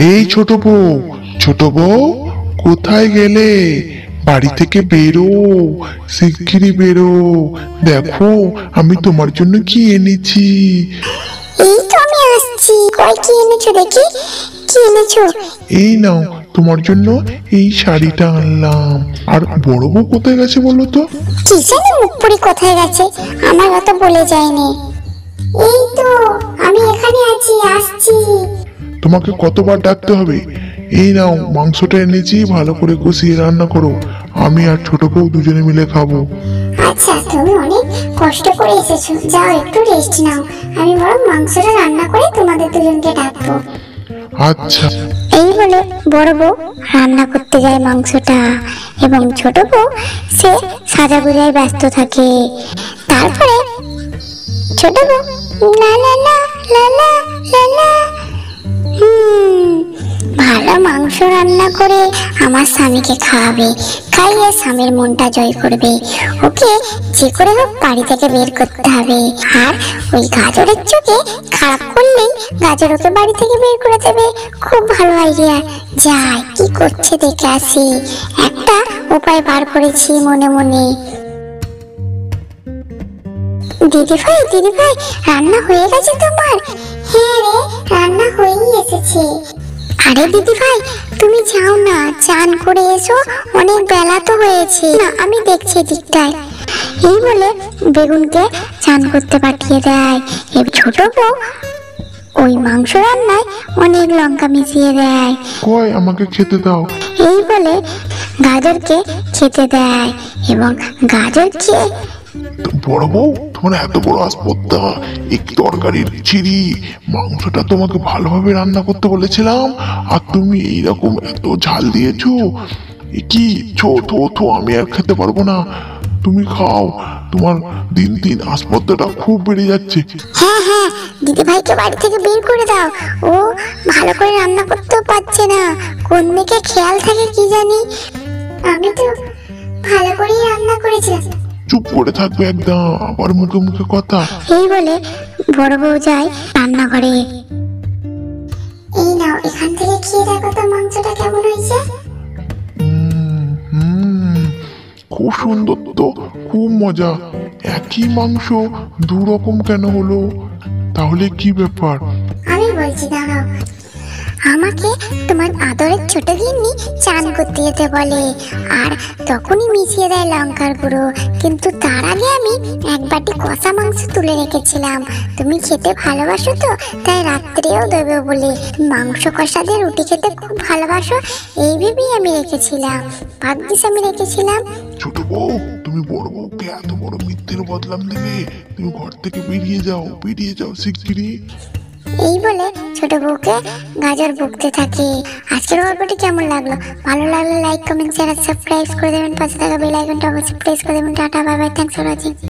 এই ছোট বউ, কোথায় গেলে? বাড়ি থেকে বেরো, শিগগিরই বেরো। দেখো আমি তোমার জন্য কি এনেছি। এই তো আমি আসছি। কই কি এনেছো দেখি? কি এনেছো? এই নাও, তোমার জন্য এই শাড়িটা আনলাম। আর বড় বউ কোথায় গেছে বলো তো? কি জানি মুখ পুরি কোথায় গেছে, আমার অত বলে যায়নি। এই তো আমি এখানে আছি, আসছি। তোমাকে কতবার ডাকতে হবে? এই নাও, মাংসটা এনেছি, ভালো করে কষিয়ে রান্না করো। আমি আর ছোট বউ দুজনে মিলে খাবো। আচ্ছা, তুমি অনেক কষ্ট করে এসেছো, যাও একটু রেস্ট নাও। আমি বরং মাংসটা রান্না করে তোমাদের দুজনকে ডাকবো। আচ্ছা। এই বলে বড় বউ রান্না করতে যায় মাংসটা, এবং ছোট বউ সে সাজাগুজায় ব্যস্ত থাকে। তারপরে ছোট বউ লা লা লা লা লা লা লা, ভালো মাংস রান্না করে আমার স্বামীকে খাওয়াবে, খাইয়ে স্বামীর মনটা জয় করবে। ওকে যে করে হোক বাড়ি থেকে বের করতে হবে। আর ওই গাজরের চোখে খারাপ করলেই গাজর ওকে বাড়ি থেকে বের করে দেবে। খুব ভালো আইডিয়া। যাই কি করছে দেখে আসি। একটা উপায় বার করেছি মনে মনে। দিদি ভাই রান্না হয়ে গেছে তোমার? হ্যাঁ রে, রান্না হয়েই এসেছে। আরে দিদি ভাই, তুমি যাও না, চান করে এসো, অনেক বেলা তো হয়েছে। না আমি দেখছি দিকটায়। এই বলে বেগুনকে চান করতে পাঠিয়ে দেয়। এবার ছোট বউ ওই মাংস রান্নায় অনেক লঙ্কা মিশিয়ে দেয়। কই আমাকে খেতে দাও। এই বলে গাজরকে খেতে দেয়, এবং গাজর খেয়ে বড় বউ, তোমার এত বড় আসপত্তা, এক তরকারির ছিরি। মাংসটা তোমাকে ভালোভাবে রান্না করতে বলেছিলাম, আর তুমি এইরকম এত ঝাল দিয়েছো। কি থো, আমি আর খেতে পারবো না। তুমি খাও, তোমার দিন দিন আসপত্তাটা খুব বেড়ে যাচ্ছে। হ্যাঁ, দিদি ভাইকে বাড়ি থেকে বের করে দাও। ও ভালো করে রান্না করতেও পারছে না, কোন দিকে খেয়াল থাকে কি জানি। আমি তো ভালো করেই রান্না করেছিলাম। চুপ করে থাকবে একদম, আবার মুখে মুখে কথা। এই বলে বড় বউ যায় রান্নাঘরে। এই নাও, এখান থেকে খেয়ে দেখো তো মাংসটা কেমন হয়েছে। খুব সুন্দর তো, খুব মজা। একই মাংস দু রকম কেন হলো? তাহলে কি ব্যাপার? আমি বলছি, দাঁড়াও। আমাকে তোমার আদরের ছোট গিন্নি চান করতে যেতে বলে, আর তখনই মিশিয়ে দেয় লঙ্কার গুঁড়ো। কিন্তু তার আগে আমি এক বাটি কষা মাংস তুলে রেখেছিলাম। তুমি খেতে ভালোবাসো তো, তাই রাত্রেও দেবে বলে। মাংস কষা দিয়ে রুটি খেতে খুব ভালোবাসো, এই ভেবেই আমি রেখেছিলাম, ভাগ্যিস আমি রেখেছিলাম। ছোট বউ, তুমি বড় বউকে এত বড় মিথ্যের বদলাম দেবে? তুমি ঘর থেকে বেরিয়ে যাও শিগগিরই। এই বলে ছোট বউকে গাজর বকতে থাকে। আজকের গল্পটি কেমন লাগলো? ভালো লাগলে লাইক, কমেন্ট, শেয়ার আর সাবস্ক্রাইব করে দেবেন। পাশে থাকা বেল আইকনটা অবশ্যই প্রেস করে দেবেন। Tata, bye bye, thanks for watching.